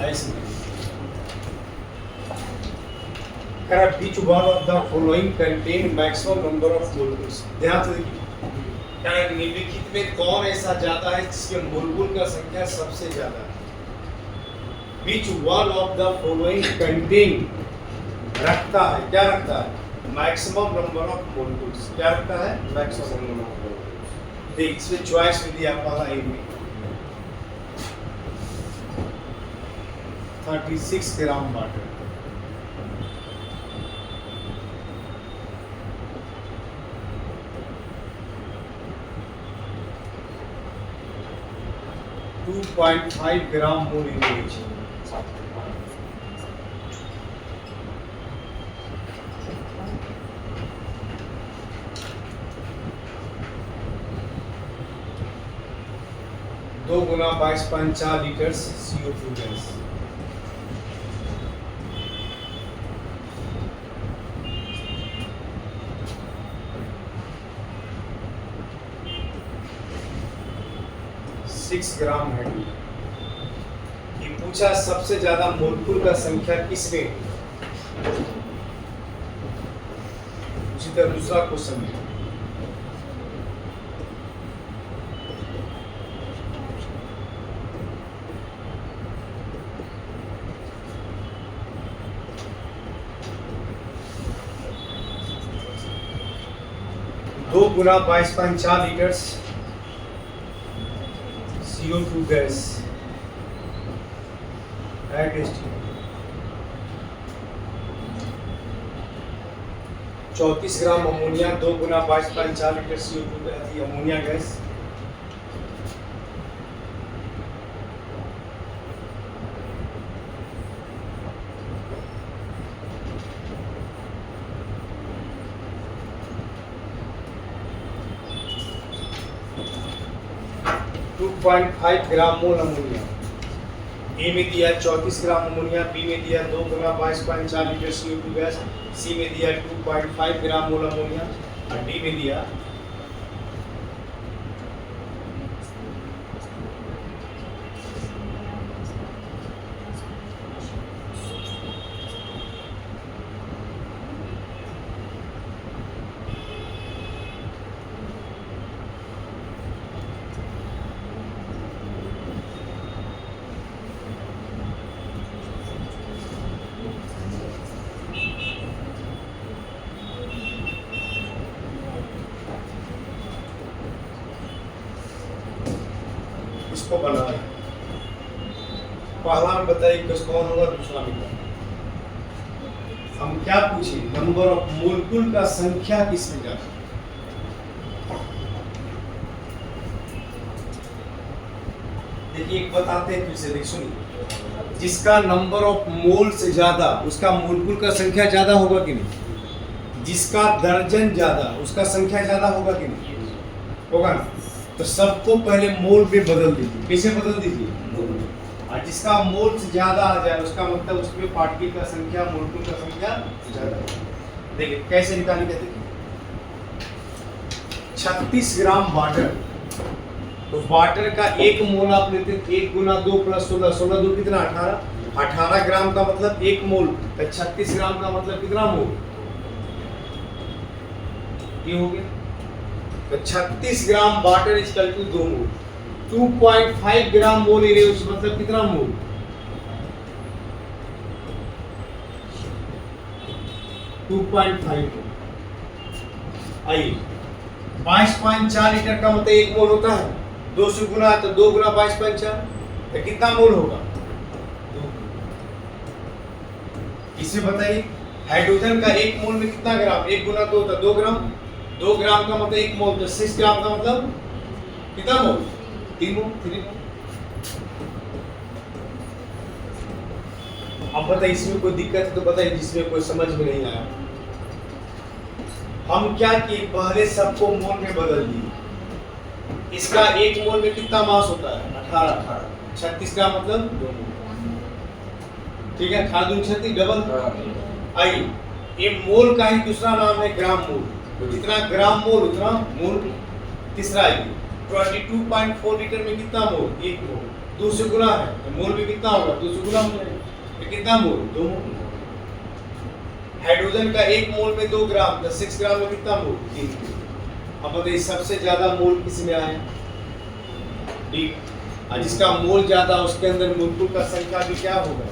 A: ऐसे which one of the following contain maximum number of molecules? ध्यान से देखिए, निम्नलिखित में कौन ऐसा जाता है जिसके मोलकुल का संख्या सबसे ज्यादा है? Which one of the following contain रखता है, क्या रखता है? Maximum number of molecules. क्या रखता है? Maximum number of molecules. देख, इसमें चॉइस में दिया पहला ए में 36 gram water, two 2.5 gram mole इंग्लिश, दो गुना 22.4 लीटर CO2 गैस। ग्राम है। ये पूछा सबसे ज्यादा मोलकुल का संख्या किसमें? उसी तरह दूसरा क्वेश्चन है, दो गुना 22.4 litre CO2 gas at estimate 34 gram ammonia, 2 गुना 22.4 litre CO2 gas, ammonia gas. Two 2.5 gram mole ammonia. A में दिया 34 ग्राम अमोनिया, बी में दिया 2 गुना 22.4 लीटर CO2 गैस, सी में दिया 2.5 ग्राम मोल अमोनिया, और डी में दिया इसको बनाना है। पहला में बताइए किस कौन होगा, दूसरा में कौन? हम क्या पूछे? नंबर ऑफ मोलकुल का संख्या किसमें ज्यादा? देखिए एक बताते हैं फिर से, देख सुनिए, जिसका नंबर ऑफ मोल से ज्यादा उसका मोलकुल का संख्या ज्यादा होगा कि नहीं? जिसका दर्जन ज्यादा उसका संख्या ज्यादा होगा कि नहीं? होगा ना? तो सबको पहले मोल पे बदल दीजिए। कैसे बदल दीजिए? और जिसका मोल से ज्यादा आ जाए उसका मतलब उसमें पार्टिकल का संख्या, मोलकुल का संख्या ज्यादा। देखिए कैसे निकालेंगे, देखिए 36 ग्राम वाटर, तो वाटर का एक मोल आप लेते हैं, 1 गुना 2 प्लस 16, 16 2 कितना? 18, 18 ग्राम का मतलब 1 मोल, तो 36 ग्राम का मतलब कितना मोल? ये हो गया। तो 36 gram water is equal to 2 mole. 2.5 gram mole area मतलब कितना मोल? 2.5 मोल। आइए 22.4 लीटर का मतलब 1 मोल होता है, 2 से गुना तो 2 गुना 22.4 तो कितना मोल होगा? 2। इसे बताइए हाइड्रोजन का 1 मोल में कितना ग्राम? 1 गुना 2 तो 2 ग्राम। 2 ग्राम का मतलब 1 मोल, तो 6 ग्राम का मतलब कितना मोल? 3 मोल। 3 मोल। अब बताइए इसमें कोई दिक्कत है तो बताइए, जिसमें कोई समझ में नहीं आया। हम क्या किए, पहले सबको मोल में बदल दिए। इसका 1 मोल में कितना मास होता है? 18। 36 का मतलब 2 मोल। ठीक है, 18 दूनी 36 डबल। आइए ये मोल का ही दूसरा नाम है ग्राम मोल। तो जितना ग्राम मोल उतना मोल। तीसरा आइए 22.4 लीटर में कितना मोल? 1 मोल। 2 से गुना है तो मोल भी कितना होगा? 2 से गुना हो जाएगा तो कितना मोल? 2 मोल। हाइड्रोजन का 1 मोल में 2 ग्राम तो 6 ग्राम में कितना मोल? 3 मोल। अब बताइए सबसे ज्यादा मोल किस में आए? डी। और जिसका मोल ज्यादा उसके अंदर मोलकुल का संख्या भी क्या होगा?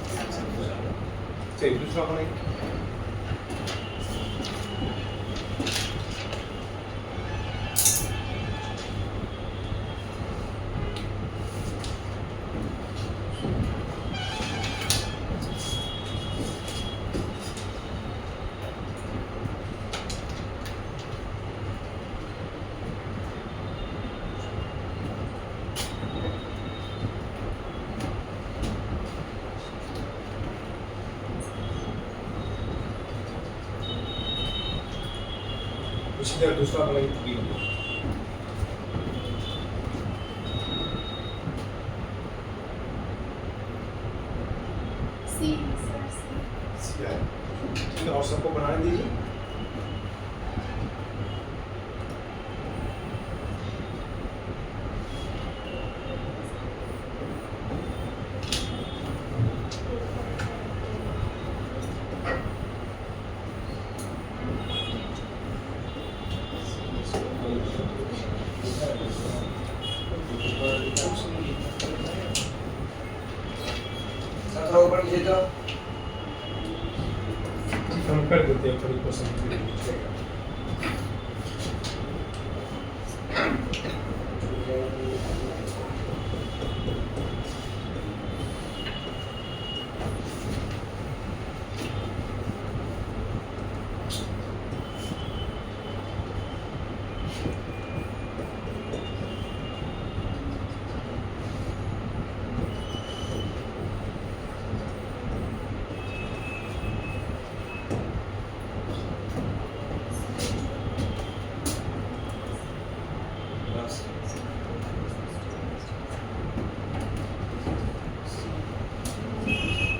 A: चलिए दूसरा बनाइए। इसी तरह दूसरा बनाइए। और सबको बनाने दीजिए। हम कर देते हैं थोड़ी पसंद।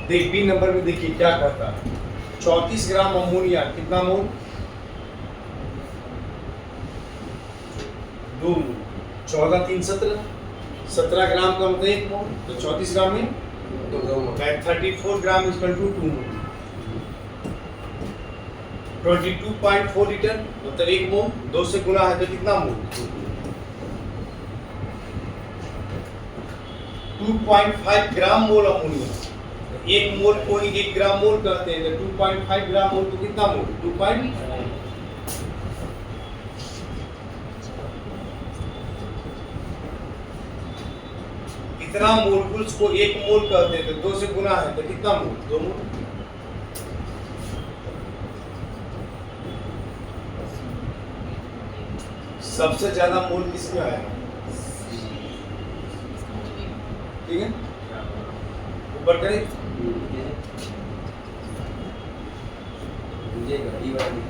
A: देख बी नंबर में देखिए क्या करता है। 34 ग्राम अमोनिया कितना मोल? 2 मोल। 14 3 17। 17 ग्राम का मतलब 1 मोल, तो 34 ग्राम में 2 mole. 34 gram is equal to 2 mole. 22.4 litre मतलब 1 मोल, 2 से गुना है तो कितना मोल? 2.5 ग्राम मोल अमोनिया। 1 मोल को ही 1 ग्राम मोल कहते हैं, तो 2.5 ग्राम मोल तो कितना मोल? 2.5। इतना मोलकुल्स को 1 मोल कहते हैं, तो 2 से गुना है तो कितना मोल? 2 मोल। सबसे ज्यादा मोल किसमें आया? ठीक है, ऊपर करें। मुझे घड़ी वाली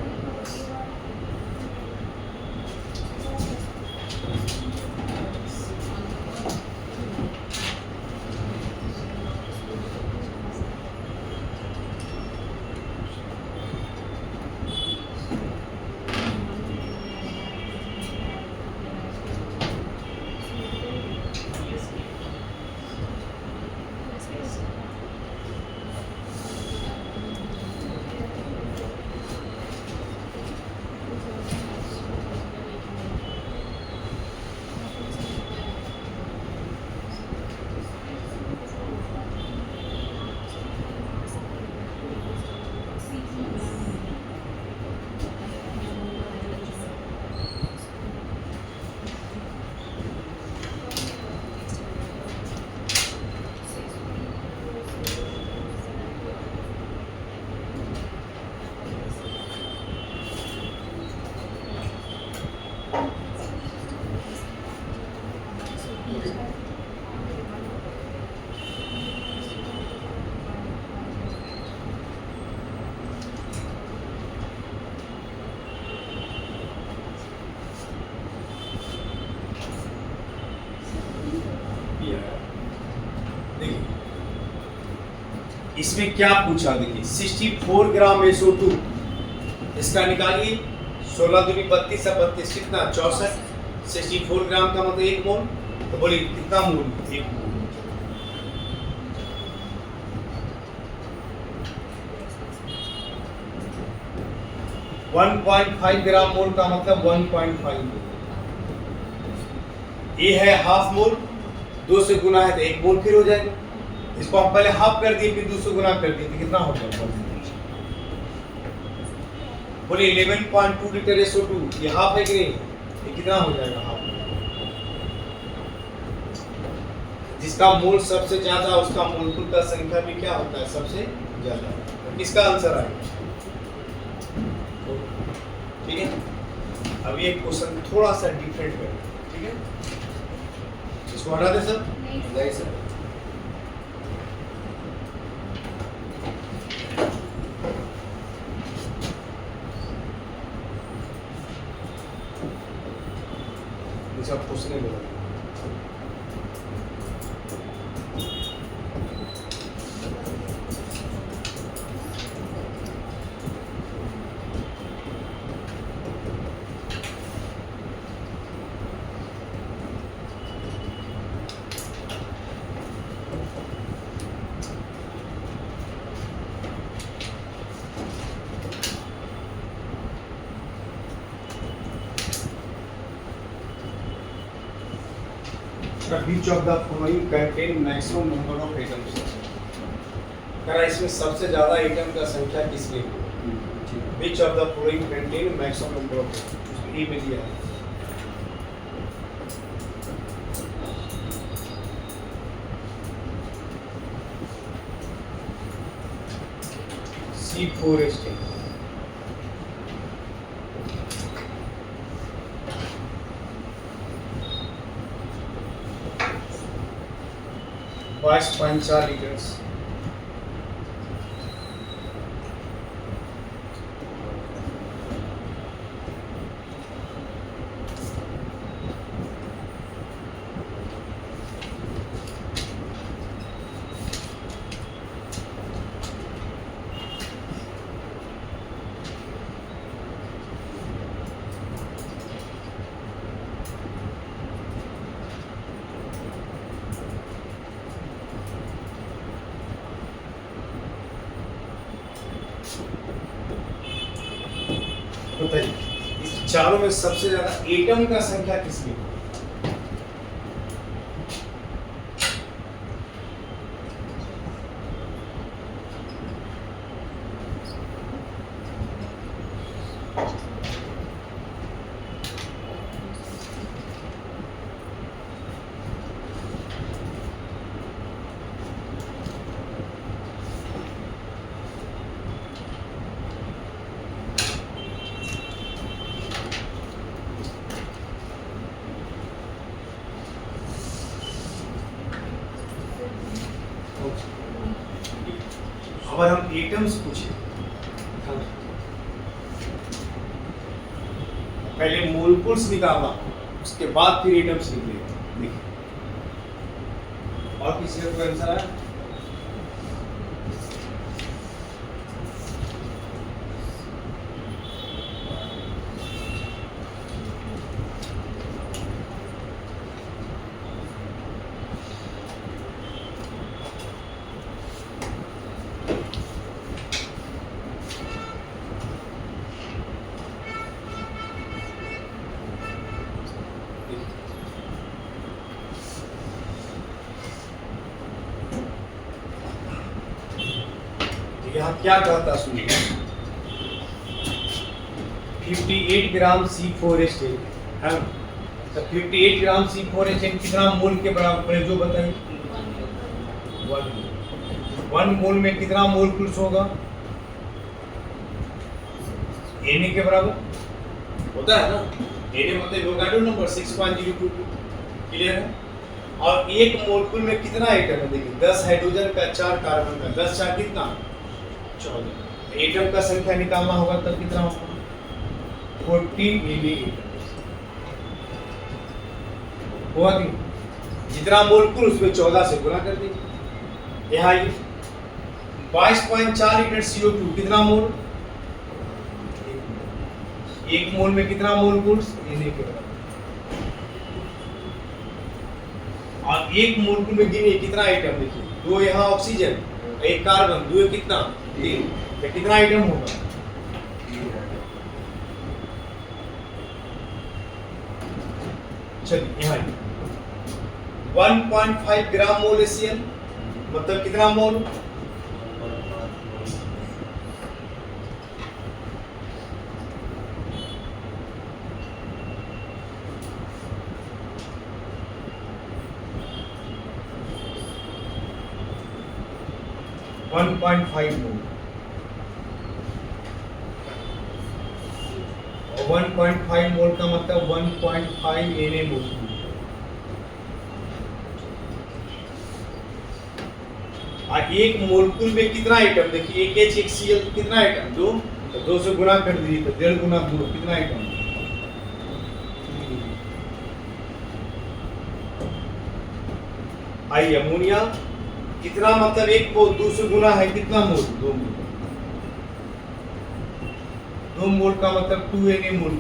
A: इसमें क्या पूछा, देखिए 64 ग्राम SO2, इसका निकालिए। 16 दूनी 32 है, 32 कितना 64, 64 ग्राम का मतलब 1 मोल। तो बोलिए कितना मोल, 1 मोल। वन 1.5 ग्राम मोल का मतलब 1.5 मोल। ये है हाफ मोल, 2 से गुना है तो 1 मोल फिर हो जाएगा। इसको हम पहले हाफ कर दिए फिर 2 से गुना कर दिए तो कितना हो जाएगा, बोलिए 11.2 लीटर SO2, ये हाफ है कि नहीं, ये कितना हो जाएगा हाफ। जिसका मोल सबसे ज्यादा उसका मोलकुल का संख्या भी क्या होता है, सबसे ज्यादा। तो किसका आंसर आएगा, ठीक है। अब ये क्वेश्चन थोड़ा सा डिफरेंट है, ठीक है। इसको हटा दे सर, नहीं सर। सब पूछने लगा। Which of the following contain maximum number of atoms? करा इसमें सबसे ज्यादा एटम का संख्या किसमें है? Which of the following contain maximum number of atoms? ए में दिया है। C4H10। 22.4 लीटर्स। बताइए इस चारों में सबसे ज्यादा एटम का संख्या किसमें? अगर हम एटम्स पूछे, पहले मोलकुल्स निकालना, उसके बाद फिर एटम्स निकलेगा। देखिए और किसी का कोई आंसर है? यहाँ क्या कहता सुनिए, 58 ग्राम C4H10 है ना। तो 58 ग्राम C4H10 कितना मोल के बराबर है जो बताइए? 1 मोल में कितना मोलकुल्स होगा? Na के बराबर होता है ना। Na मतलब एवोगाड्रो नंबर 6.022। क्लियर है? और एक मोलकुल में कितना एटम है? देखिए 10 हाइड्रोजन का, 4 कार्बन का, 10 4 कितना? 14। एटम का संख्या निकालना होगा तब कितना होगा? 14 एटम हुआ कि जितना मोलकुल उसमें 14 से गुना कर दीजिए। यहाँ ये 22.4 लीटर CO2 कितना मोल? एक मोल में कितना मोलकुल? और एक मोलकुल में गिनिए कितना आइटम? देखिए 2 यहाँ ऑक्सीजन, 1 कार्बन, 2 कितना? 3। तो कितना आइटम होगा? चलिए यहाँ 1.5 ग्राम मोल HCl मतलब कितना मोल? 1.5 मोल। 1.5 मोल का मतलब 1.5 Na मोल। एक मोलकुल में कितना आइटम? देखिए एक H एक Cl कितना आइटम? 2। तो 2 से गुना कर दीजिए तो 1.5 गुना 2 कितना आइटम? आई अमोनिया कितना मतलब एक को 2 से गुना है कितना मोल? 2 मोल। 2 मोल का मतलब 2 Na मोल।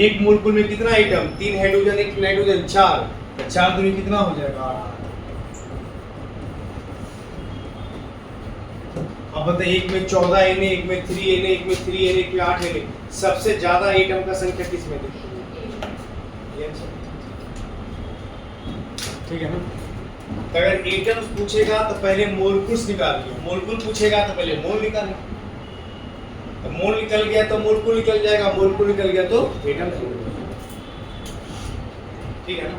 A: एक मोलकुल में कितना आइटम? 3 hydrogen 1 nitrogen 4। 4 दूनी कितना हो जाएगा? 8। अब बताइए एक में 14 Na, एक में 3 Na, एक में 3 Na, एक में 8 Na। सबसे ज्यादा एटम का संख्या किस में? ठीक है ना? तो अगर एटम्स पूछेगा तो पहले मोलकुल्स निकालिए, मोलकुल पूछेगा तो पहले मोल निकालिए। तो मोल निकल गया तो मोलकुल निकल जाएगा, मोलकुल निकल गया तो एटम। ठीक है ना?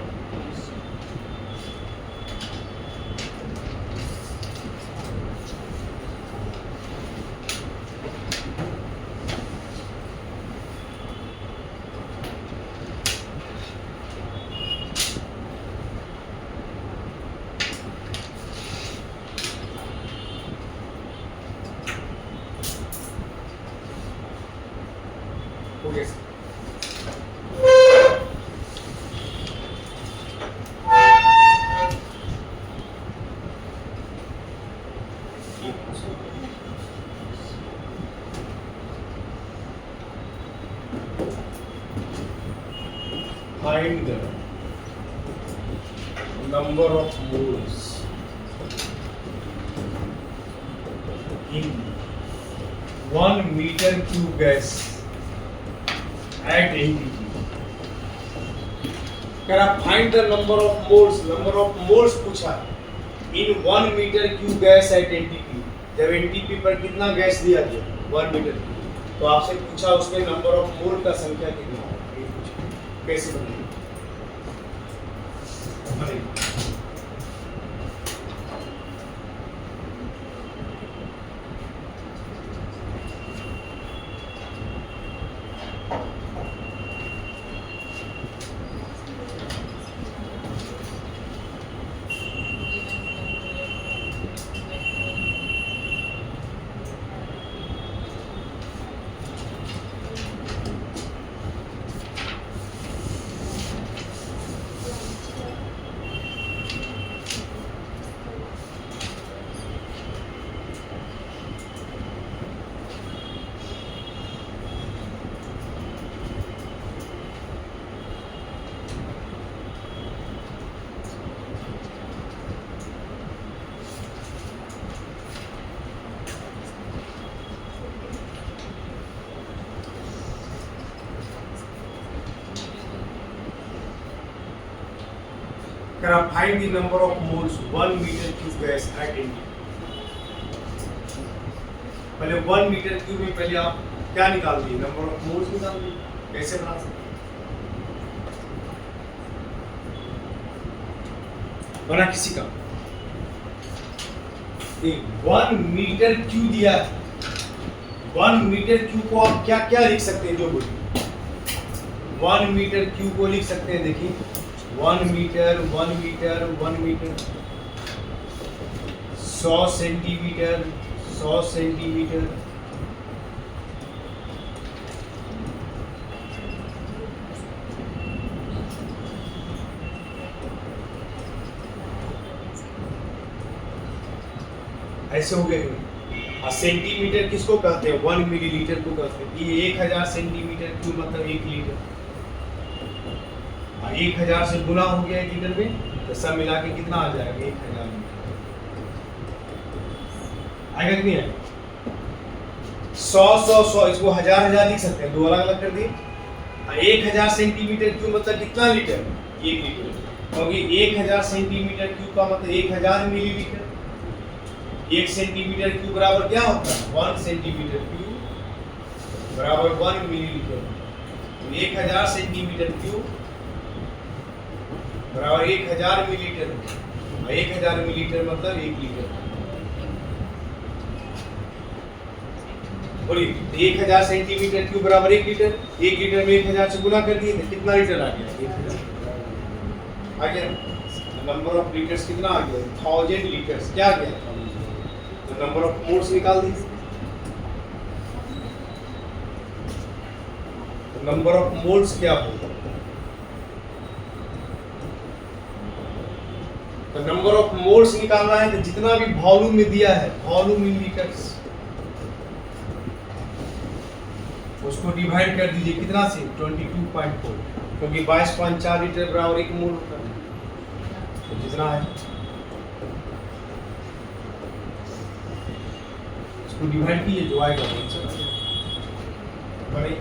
A: Okay. Find the number of moles in 1 meter cube gas at NTP. अगर आप find the number of moles पूछा in 1 metre cube gas at NTP, जब NTP पर कितना गैस दिया गया 1 मीटर क्यूब, तो आपसे पूछा उसमें नंबर ऑफ मोल का संख्या कितना है, कैसे बनेगी? Can I find the number of moles 1 meter cube gas at NTP? पहले 1 मीटर क्यूब में पहले आप क्या निकाल दिए? नंबर ऑफ मोल्स निकाल दिए। कैसे बना सकते? बना किसी का 1 मीटर क्यूब दिया है। 1 मीटर क्यूब को आप क्या क्या लिख सकते हैं? जो बोलिए 1 मीटर क्यूब को लिख सकते हैं, देखिए 1 metre 1 metre 1 metre, 100 centimetre 100 centimetre, ऐसे हो गए। और सेंटीमीटर किसको कहते हैं? 1 मिलीलीटर को कहते हैं। ये 1000 सेंटीमीटर क्यूब मतलब 1 लीटर। और 1000 से गुना हो गया 1 लीटर में, तो सब मिला के कितना आ जाएगा? 1000 लीटर आएगा कि नहीं आएगा? 100 इसको हजार लिख सकते हैं, दो अलग अलग कर दिए। 1000 सेंटीमीटर क्यूब मतलब कितना लीटर? 1 लीटर। क्योंकि 1000 सेंटीमीटर क्यूब का मतलब 1000 मिलीलीटर। 1 सेंटीमीटर क्यूब बराबर क्या होता है? 1 सेंटीमीटर क्यूब बराबर 1 मिलीलीटर। तो 1000 सेंटीमीटर क्यूब बराबर 1000 मिलीलीटर, और 1000 मिलीलीटर मतलब 1 लीटर। बोलिए, 1000 सेंटीमीटर क्यूब बराबर 1 लीटर। 1 लीटर में 1000 से गुना कर दिए तो कितना लीटर आ गया? 1000 आ गया। नंबर ऑफ लीटर्स कितना आ गया? 1000 लीटर्स। क्या आ गया? तो नंबर ऑफ मोल्स निकाल दीजिए। तो नंबर ऑफ मोल्स क्या होगा? तो नंबर ऑफ मोल्स निकालना है तो जितना भी वॉल्यूम में दिया है, वॉल्यूम इन लीटर्स, उसको डिवाइड कर दीजिए कितना से? 22.4, क्योंकि 22.4 लीटर बराबर 1 मोल होता है। तो जितना है उसको डिवाइड कीजिए, जो आएगा आंसर बने।